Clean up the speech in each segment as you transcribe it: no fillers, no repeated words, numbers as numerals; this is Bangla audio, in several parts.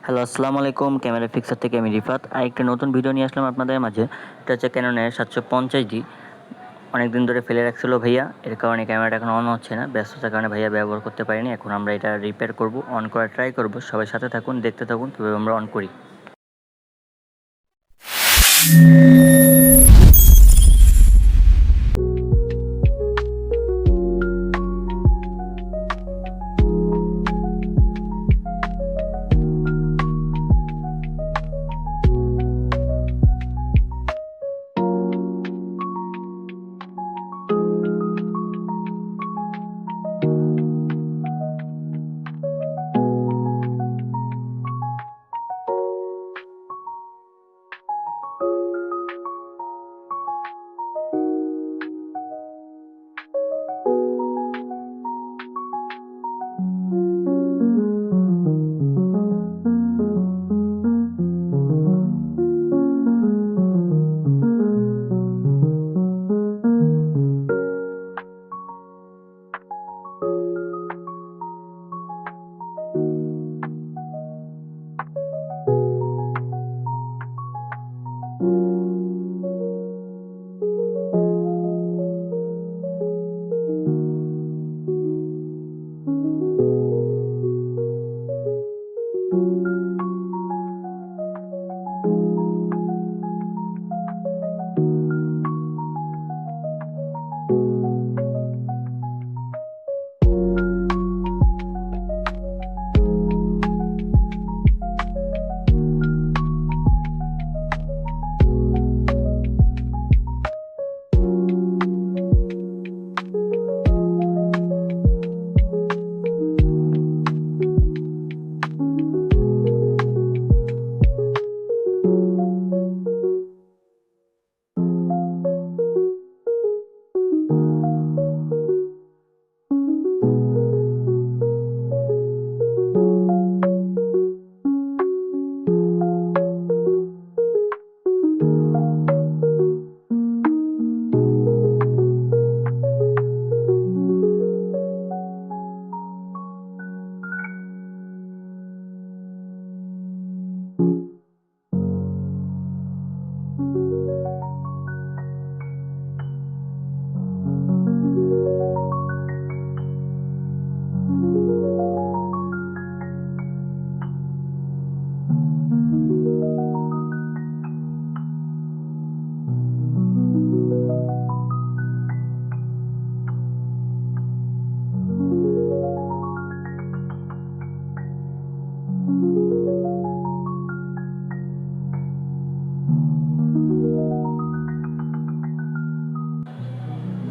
হ্যালো, আসসালামু আলাইকুম। ক্যামেরা ফিক্সার থেকে আমি রিফাত। আরেকটা নতুন ভিডিও নিয়ে আসলাম আপনাদের মাঝে। এটা হচ্ছে ক্যাননের 750D। অনেক দিন ধরে ফেলে রাখছিল ভাইয়া, এর কারণে ক্যামেরাটা এখন অন হচ্ছে না। ব্যস্ততার কারণে ভাইয়া ব্যবহার করতে পারিনি। এখন আমরা এটা রিপেয়ার করব, অন করার ট্রাই করব। সবাই সাথে থাকুন, দেখতে থাকুন কীভাবে আমরা অন করি।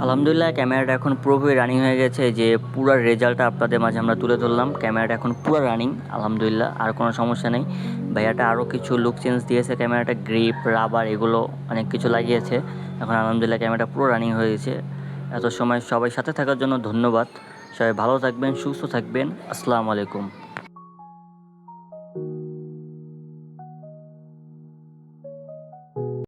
আলহামদুলিল্লাহ, ক্যামেরাটা এখন পুরোপুরি রানিং হয়ে গেছে। যে পুরো রেজাল্টটা আপনাদের মাঝে আমরা তুলে ধরলাম। ক্যামেরাটা এখন পুরো রানিং, আলহামদুলিল্লাহ, আর কোনো সমস্যা নেই। ভাইয়াটা আরও কিছু লুক চেঞ্জ দিয়েছে, ক্যামেরাটা গ্রিপ, রাবার এগুলো অনেক কিছু লাগিয়েছে। এখন আলহামদুলিল্লাহ ক্যামেরাটা পুরো রানিং হয়ে গেছে। এত সময় সবাই সাথে থাকার জন্য ধন্যবাদ। সবাই ভালো থাকবেন, সুস্থ থাকবেন। আসসালামু আলাইকুম।